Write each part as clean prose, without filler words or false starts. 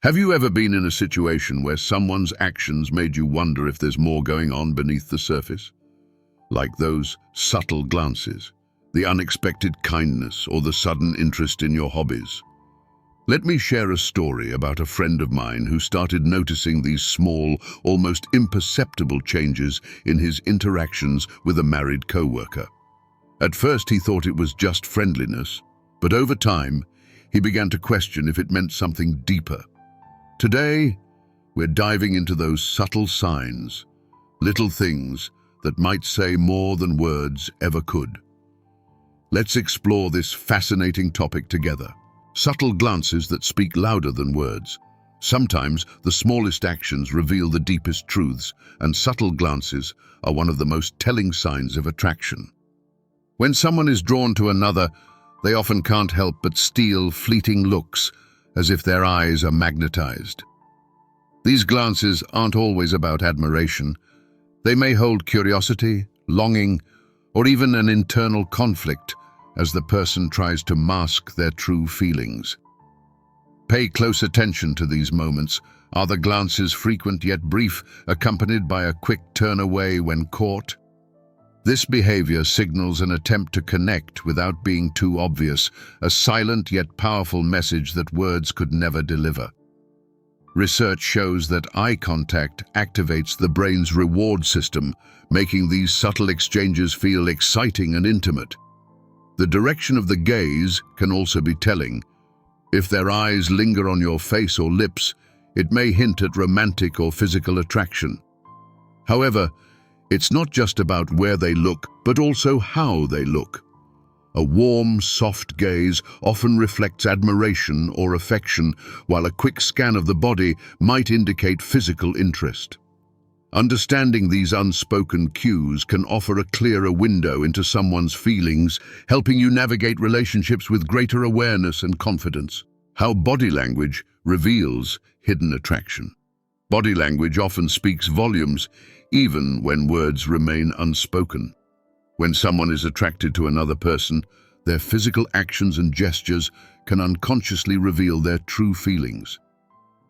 Have you ever been in a situation where someone's actions made you wonder if there's more going on beneath the surface? Like those subtle glances, the unexpected kindness, or the sudden interest in your hobbies. Let me share a story about a friend of mine who started noticing these small, almost imperceptible changes in his interactions with a married co-worker. At first he thought it was just friendliness, but over time he began to question if it meant something deeper. Today, we're diving into those subtle signs, little things that might say more than words ever could. Let's explore this fascinating topic together. Subtle glances that speak louder than words. Sometimes the smallest actions reveal the deepest truths, and subtle glances are one of the most telling signs of attraction. When someone is drawn to another, they often can't help but steal fleeting looks, as if their eyes are magnetized. These glances aren't always about admiration. They may hold curiosity, longing, or even an internal conflict as the person tries to mask their true feelings. Pay close attention to these moments. Are the glances frequent yet brief, accompanied by a quick turn away when caught? This behavior signals an attempt to connect without being too obvious, a silent yet powerful message that words could never deliver. Research shows that eye contact activates the brain's reward system, making these subtle exchanges feel exciting and intimate. The direction of the gaze can also be telling. If their eyes linger on your face or lips, it may hint at romantic or physical attraction. However, it's not just about where they look, but also how they look. A warm, soft gaze often reflects admiration or affection, while a quick scan of the body might indicate physical interest. Understanding these unspoken cues can offer a clearer window into someone's feelings, helping you navigate relationships with greater awareness and confidence. How body language reveals hidden attraction. Body language often speaks volumes, even when words remain unspoken. When someone is attracted to another person, their physical actions and gestures can unconsciously reveal their true feelings.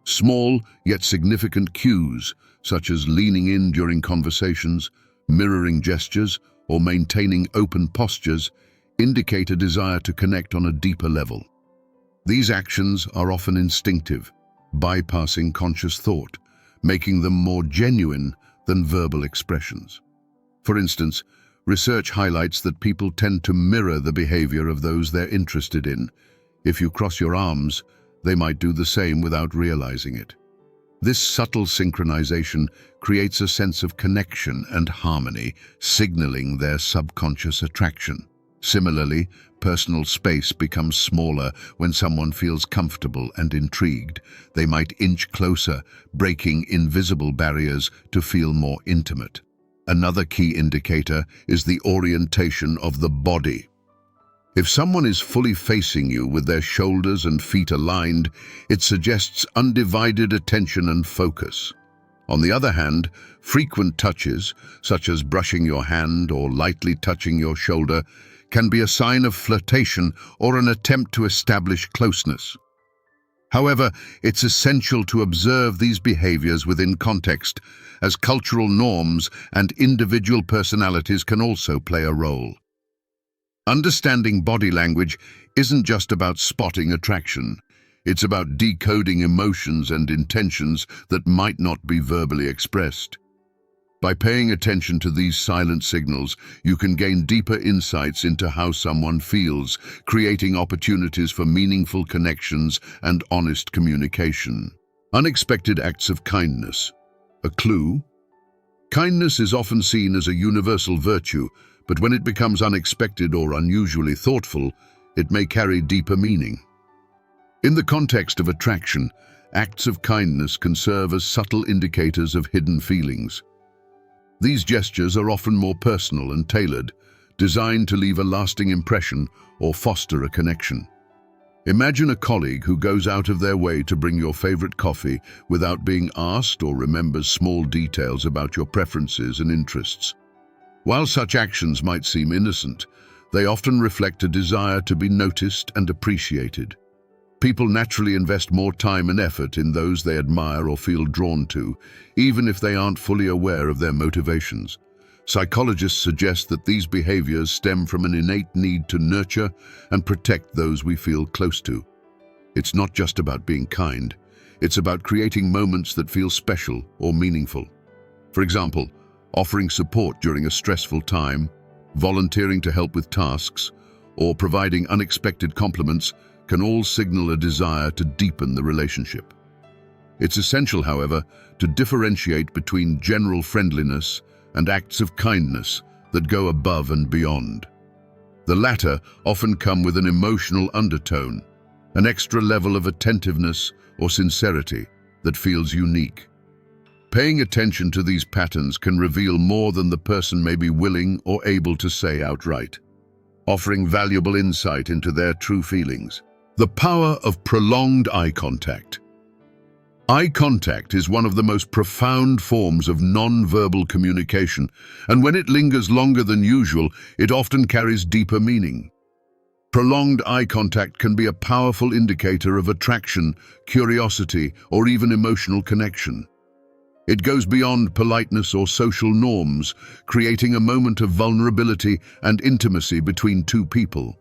Small yet significant cues, such as leaning in during conversations, mirroring gestures, or maintaining open postures, indicate a desire to connect on a deeper level. These actions are often instinctive, bypassing conscious thought, making them more genuine than verbal expressions. For instance, research highlights that people tend to mirror the behavior of those they're interested in. If you cross your arms, they might do the same without realizing it. This subtle synchronization creates a sense of connection and harmony, signaling their subconscious attraction. Similarly, personal space becomes smaller when someone feels comfortable and intrigued. They might inch closer, breaking invisible barriers to feel more intimate. Another key indicator is the orientation of the body. If someone is fully facing you with their shoulders and feet aligned, it suggests undivided attention and focus. On the other hand, frequent touches, such as brushing your hand or lightly touching your shoulder, can be a sign of flirtation or an attempt to establish closeness. However, it's essential to observe these behaviors within context, as cultural norms and individual personalities can also play a role. Understanding body language isn't just about spotting attraction. It's about decoding emotions and intentions that might not be verbally expressed. By paying attention to these silent signals, you can gain deeper insights into how someone feels, creating opportunities for meaningful connections and honest communication. Unexpected acts of kindness. A clue? Kindness is often seen as a universal virtue, but when it becomes unexpected or unusually thoughtful, it may carry deeper meaning. In the context of attraction, acts of kindness can serve as subtle indicators of hidden feelings. These gestures are often more personal and tailored, designed to leave a lasting impression or foster a connection. Imagine a colleague who goes out of their way to bring your favorite coffee without being asked, or remembers small details about your preferences and interests. While such actions might seem innocent, they often reflect a desire to be noticed and appreciated. People naturally invest more time and effort in those they admire or feel drawn to, even if they aren't fully aware of their motivations. Psychologists suggest that these behaviors stem from an innate need to nurture and protect those we feel close to. It's not just about being kind, it's about creating moments that feel special or meaningful. For example, offering support during a stressful time, volunteering to help with tasks, or providing unexpected compliments can all signal a desire to deepen the relationship. It's essential, however, to differentiate between general friendliness and acts of kindness that go above and beyond. The latter often come with an emotional undertone, an extra level of attentiveness or sincerity that feels unique. Paying attention to these patterns can reveal more than the person may be willing or able to say outright, offering valuable insight into their true feelings. The power of prolonged eye contact. Eye contact is one of the most profound forms of non-verbal communication, and when it lingers longer than usual, it often carries deeper meaning. Prolonged eye contact can be a powerful indicator of attraction, curiosity, or even emotional connection. It goes beyond politeness or social norms, creating a moment of vulnerability and intimacy between two people.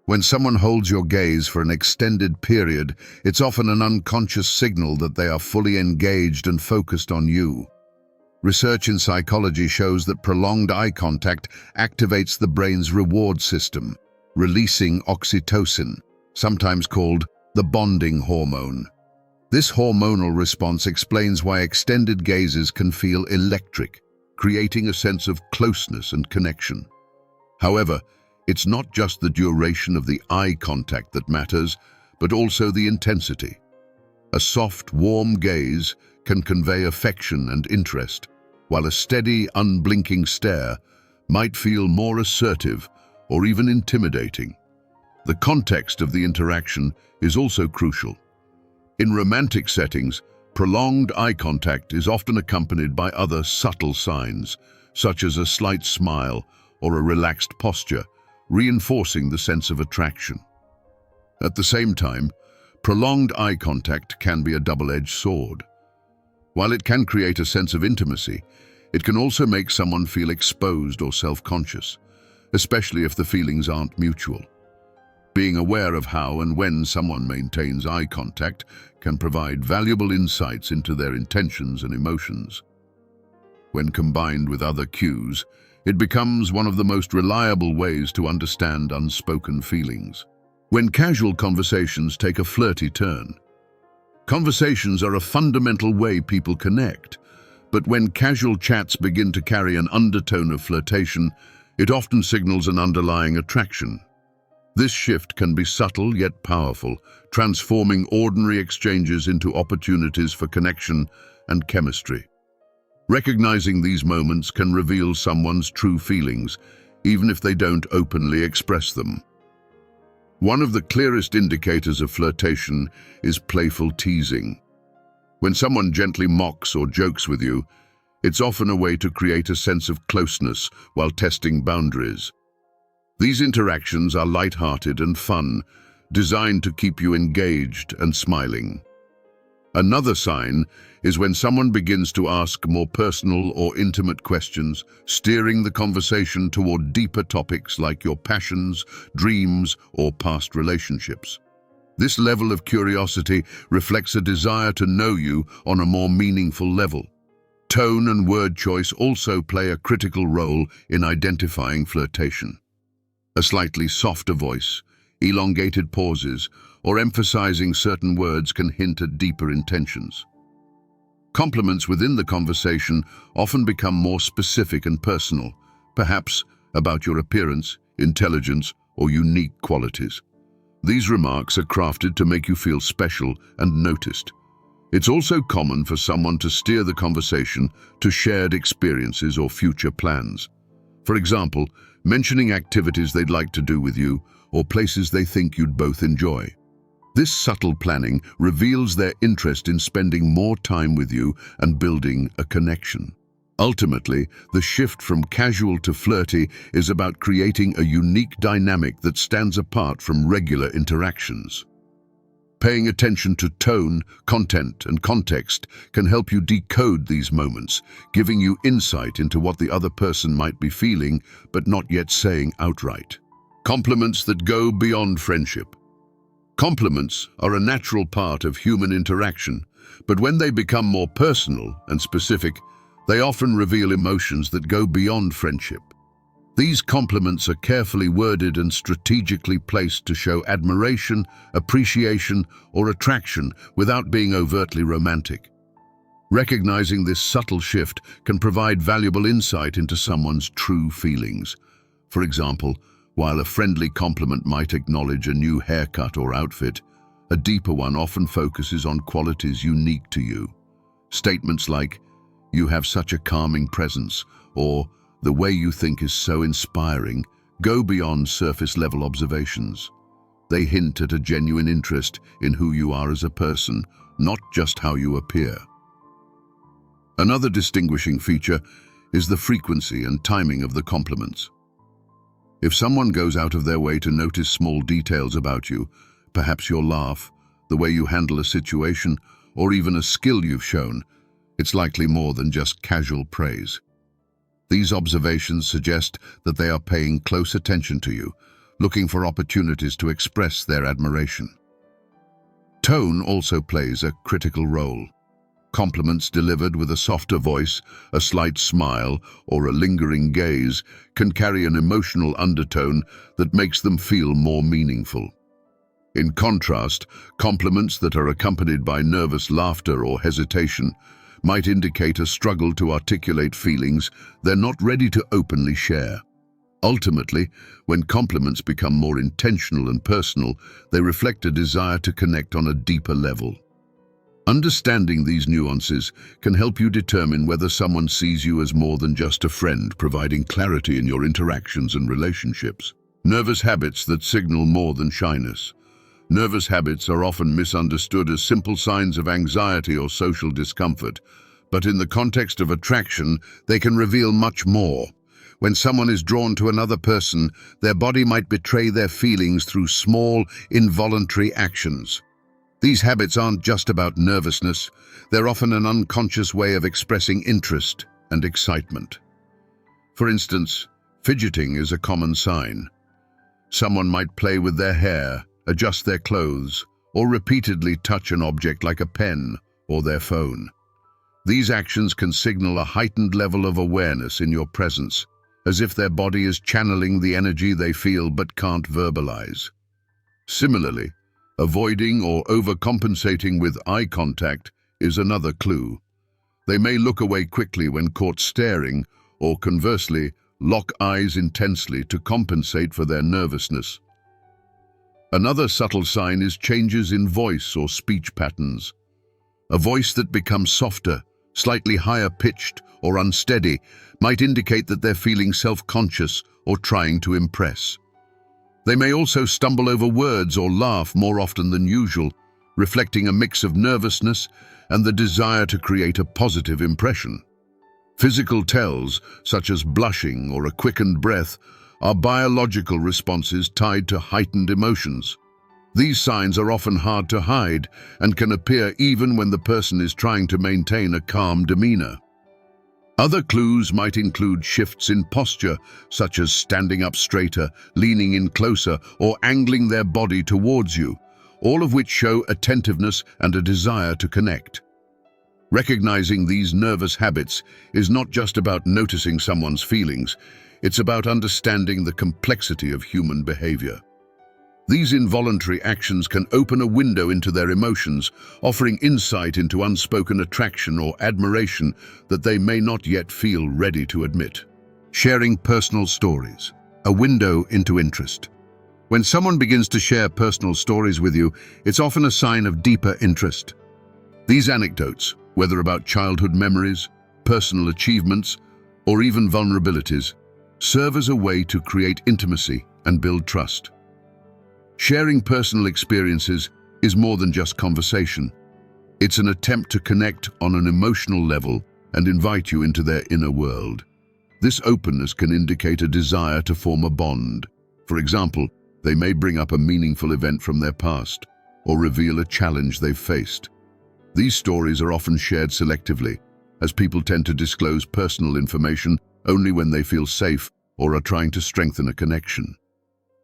When someone holds your gaze for an extended period, it's often an unconscious signal that they are fully engaged and focused on you. Research in psychology shows that prolonged eye contact activates the brain's reward system, releasing oxytocin, sometimes called the bonding hormone. This hormonal response explains why extended gazes can feel electric, creating a sense of closeness and connection. However, it's not just the duration of the eye contact that matters, but also the intensity. A soft, warm gaze can convey affection and interest, while a steady, unblinking stare might feel more assertive or even intimidating. The context of the interaction is also crucial. In romantic settings, prolonged eye contact is often accompanied by other subtle signs, such as a slight smile or a relaxed posture, reinforcing the sense of attraction. At the same time, prolonged eye contact can be a double-edged sword. While it can create a sense of intimacy, it can also make someone feel exposed or self-conscious, especially if the feelings aren't mutual. Being aware of how and when someone maintains eye contact can provide valuable insights into their intentions and emotions. When combined with other cues, it becomes one of the most reliable ways to understand unspoken feelings. When casual conversations take a flirty turn. Conversations are a fundamental way people connect, but when casual chats begin to carry an undertone of flirtation, it often signals an underlying attraction. This shift can be subtle yet powerful, transforming ordinary exchanges into opportunities for connection and chemistry. Recognizing these moments can reveal someone's true feelings, even if they don't openly express them. One of the clearest indicators of flirtation is playful teasing. When someone gently mocks or jokes with you, it's often a way to create a sense of closeness while testing boundaries. These interactions are light-hearted and fun, designed to keep you engaged and smiling. Another sign is when someone begins to ask more personal or intimate questions, steering the conversation toward deeper topics like your passions, dreams, or past relationships. This level of curiosity reflects a desire to know you on a more meaningful level. Tone and word choice also play a critical role in identifying flirtation. A slightly softer voice, elongated pauses, or emphasizing certain words can hint at deeper intentions. Compliments within the conversation often become more specific and personal, perhaps about your appearance, intelligence, or unique qualities. These remarks are crafted to make you feel special and noticed. It's also common for someone to steer the conversation to shared experiences or future plans. For example, mentioning activities they'd like to do with you or places they think you'd both enjoy. This subtle planning reveals their interest in spending more time with you and building a connection. Ultimately, the shift from casual to flirty is about creating a unique dynamic that stands apart from regular interactions. Paying attention to tone, content, and context can help you decode these moments, giving you insight into what the other person might be feeling but not yet saying outright. Compliments that go beyond friendship. Compliments are a natural part of human interaction, but when they become more personal and specific, they often reveal emotions that go beyond friendship. These compliments are carefully worded and strategically placed to show admiration, appreciation, or attraction without being overtly romantic. Recognizing this subtle shift can provide valuable insight into someone's true feelings. For example, while a friendly compliment might acknowledge a new haircut or outfit, a deeper one often focuses on qualities unique to you. Statements like, "You have such a calming presence," or "The way you think is so inspiring," go beyond surface-level observations. They hint at a genuine interest in who you are as a person, not just how you appear. Another distinguishing feature is the frequency and timing of the compliments. If someone goes out of their way to notice small details about you, perhaps your laugh, the way you handle a situation, or even a skill you've shown, it's likely more than just casual praise. These observations suggest that they are paying close attention to you, looking for opportunities to express their admiration. Tone also plays a critical role. Compliments delivered with a softer voice, a slight smile, or a lingering gaze can carry an emotional undertone that makes them feel more meaningful. In contrast, compliments that are accompanied by nervous laughter or hesitation might indicate a struggle to articulate feelings they're not ready to openly share. Ultimately, when compliments become more intentional and personal, they reflect a desire to connect on a deeper level. Understanding these nuances can help you determine whether someone sees you as more than just a friend, providing clarity in your interactions and relationships. Nervous habits that signal more than shyness. Nervous habits are often misunderstood as simple signs of anxiety or social discomfort, but in the context of attraction, they can reveal much more. When someone is drawn to another person, their body might betray their feelings through small, involuntary actions. These habits aren't just about nervousness, they're often an unconscious way of expressing interest and excitement. For instance, fidgeting is a common sign. Someone might play with their hair, adjust their clothes, or repeatedly touch an object like a pen or their phone. These actions can signal a heightened level of awareness in your presence, as if their body is channeling the energy they feel but can't verbalize. Similarly, avoiding or overcompensating with eye contact is another clue. They may look away quickly when caught staring, or conversely, lock eyes intensely to compensate for their nervousness. Another subtle sign is changes in voice or speech patterns. A voice that becomes softer, slightly higher pitched, or unsteady might indicate that they're feeling self-conscious or trying to impress. They may also stumble over words or laugh more often than usual, reflecting a mix of nervousness and the desire to create a positive impression. Physical tells, such as blushing or a quickened breath, are biological responses tied to heightened emotions. These signs are often hard to hide and can appear even when the person is trying to maintain a calm demeanor. Other clues might include shifts in posture, such as standing up straighter, leaning in closer, or angling their body towards you, all of which show attentiveness and a desire to connect. Recognizing these nervous habits is not just about noticing someone's feelings, it's about understanding the complexity of human behavior. These involuntary actions can open a window into their emotions, offering insight into unspoken attraction or admiration that they may not yet feel ready to admit. Sharing personal stories, a window into interest. When someone begins to share personal stories with you, it's often a sign of deeper interest. These anecdotes, whether about childhood memories, personal achievements, or even vulnerabilities, serve as a way to create intimacy and build trust. Sharing personal experiences is more than just conversation. It's an attempt to connect on an emotional level and invite you into their inner world. This openness can indicate a desire to form a bond. For example, they may bring up a meaningful event from their past, or reveal a challenge they've faced. These stories are often shared selectively, as people tend to disclose personal information only when they feel safe or are trying to strengthen a connection.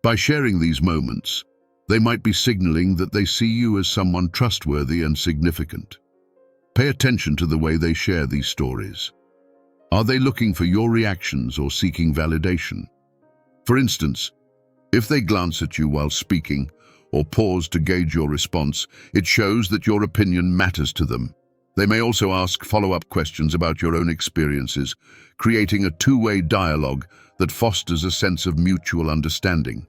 By sharing these moments, they might be signaling that they see you as someone trustworthy and significant. Pay attention to the way they share these stories. Are they looking for your reactions or seeking validation? For instance, if they glance at you while speaking or pause to gauge your response, it shows that your opinion matters to them. They may also ask follow-up questions about your own experiences, creating a two-way dialogue that fosters a sense of mutual understanding.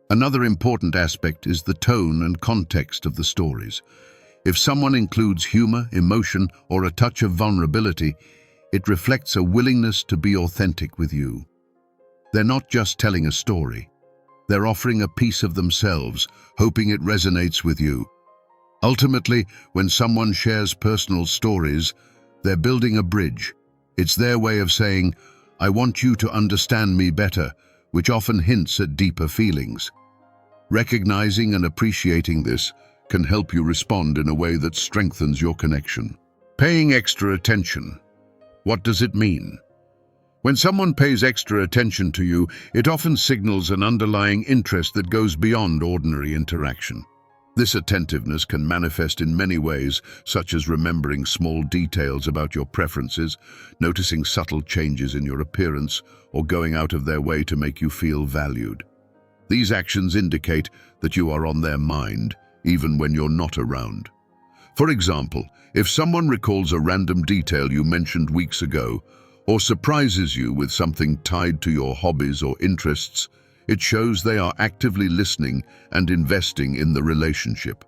Another important aspect is the tone and context of the stories. If someone includes humor, emotion, or a touch of vulnerability, it reflects a willingness to be authentic with you. They're not just telling a story. They're offering a piece of themselves, hoping it resonates with you. Ultimately, when someone shares personal stories, they're building a bridge. It's their way of saying, "I want you to understand me better," which often hints at deeper feelings. Recognizing and appreciating this can help you respond in a way that strengthens your connection. Paying extra attention. What does it mean? When someone pays extra attention to you, it often signals an underlying interest that goes beyond ordinary interaction. This attentiveness can manifest in many ways, such as remembering small details about your preferences, noticing subtle changes in your appearance, or going out of their way to make you feel valued. These actions indicate that you are on their mind, even when you're not around. For example, if someone recalls a random detail you mentioned weeks ago, or surprises you with something tied to your hobbies or interests, it shows they are actively listening and investing in the relationship.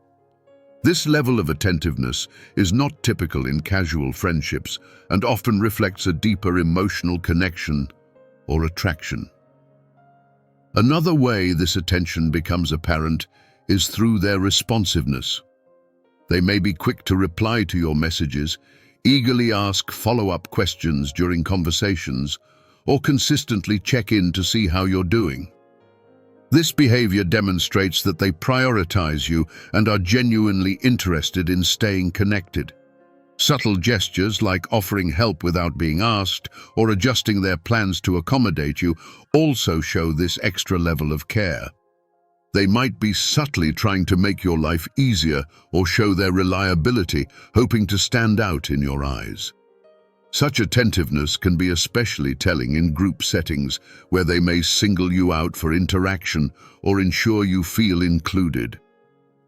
This level of attentiveness is not typical in casual friendships and often reflects a deeper emotional connection or attraction. Another way this attention becomes apparent is through their responsiveness. They may be quick to reply to your messages, eagerly ask follow-up questions during conversations, or consistently check in to see how you're doing. This behavior demonstrates that they prioritize you and are genuinely interested in staying connected. Subtle gestures like offering help without being asked or adjusting their plans to accommodate you also show this extra level of care. They might be subtly trying to make your life easier or show their reliability, hoping to stand out in your eyes. Such attentiveness can be especially telling in group settings where they may single you out for interaction or ensure you feel included.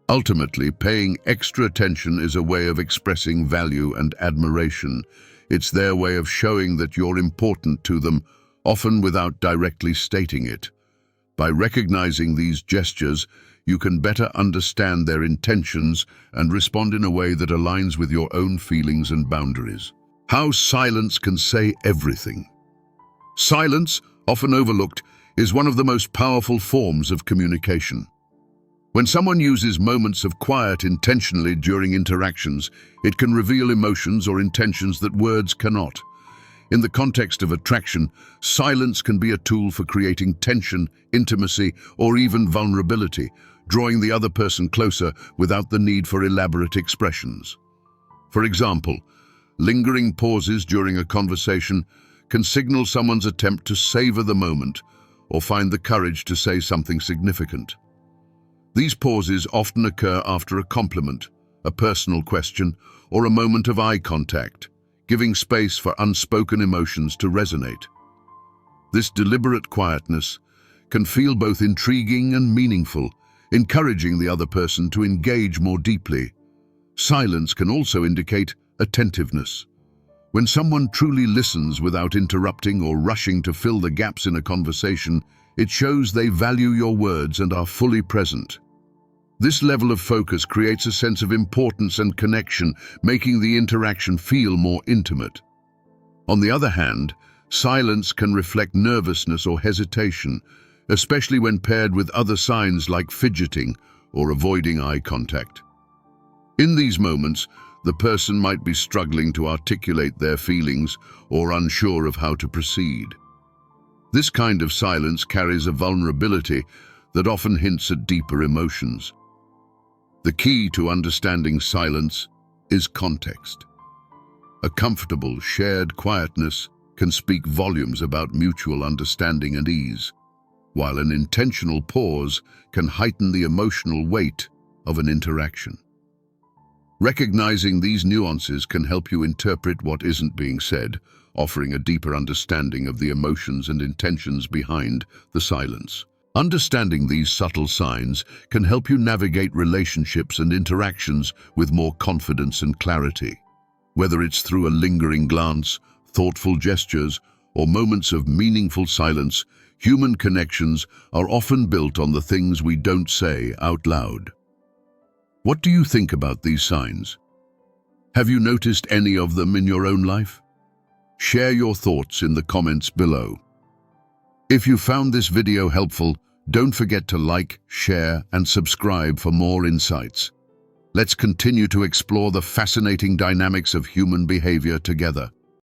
Ultimately, paying extra attention is a way of expressing value and admiration. It's their way of showing that you're important to them, often without directly stating it. By recognizing these gestures, you can better understand their intentions and respond in a way that aligns with your own feelings and boundaries. How silence can say everything. Silence, often overlooked, is one of the most powerful forms of communication. When someone uses moments of quiet intentionally during interactions, it can reveal emotions or intentions that words cannot. In the context of attraction, silence can be a tool for creating tension, intimacy, or even vulnerability, drawing the other person closer without the need for elaborate expressions. For example, lingering pauses during a conversation can signal someone's attempt to savor the moment or find the courage to say something significant. These pauses often occur after a compliment, a personal question, or a moment of eye contact, giving space for unspoken emotions to resonate. This deliberate quietness can feel both intriguing and meaningful, encouraging the other person to engage more deeply. Silence can also indicate attentiveness. When someone truly listens without interrupting or rushing to fill the gaps in a conversation, it shows they value your words and are fully present. This level of focus creates a sense of importance and connection, making the interaction feel more intimate. On the other hand, silence can reflect nervousness or hesitation, especially when paired with other signs like fidgeting or avoiding eye contact. In these moments, the person might be struggling to articulate their feelings or unsure of how to proceed. This kind of silence carries a vulnerability that often hints at deeper emotions. The key to understanding silence is context. A comfortable, shared quietness can speak volumes about mutual understanding and ease, while an intentional pause can heighten the emotional weight of an interaction. Recognizing these nuances can help you interpret what isn't being said, offering a deeper understanding of the emotions and intentions behind the silence. Understanding these subtle signs can help you navigate relationships and interactions with more confidence and clarity. Whether it's through a lingering glance, thoughtful gestures, or moments of meaningful silence, human connections are often built on the things we don't say out loud. What do you think about these signs? Have you noticed any of them in your own life? Share your thoughts in the comments below. If you found this video helpful, don't forget to like, share, and subscribe for more insights. Let's continue to explore the fascinating dynamics of human behavior together.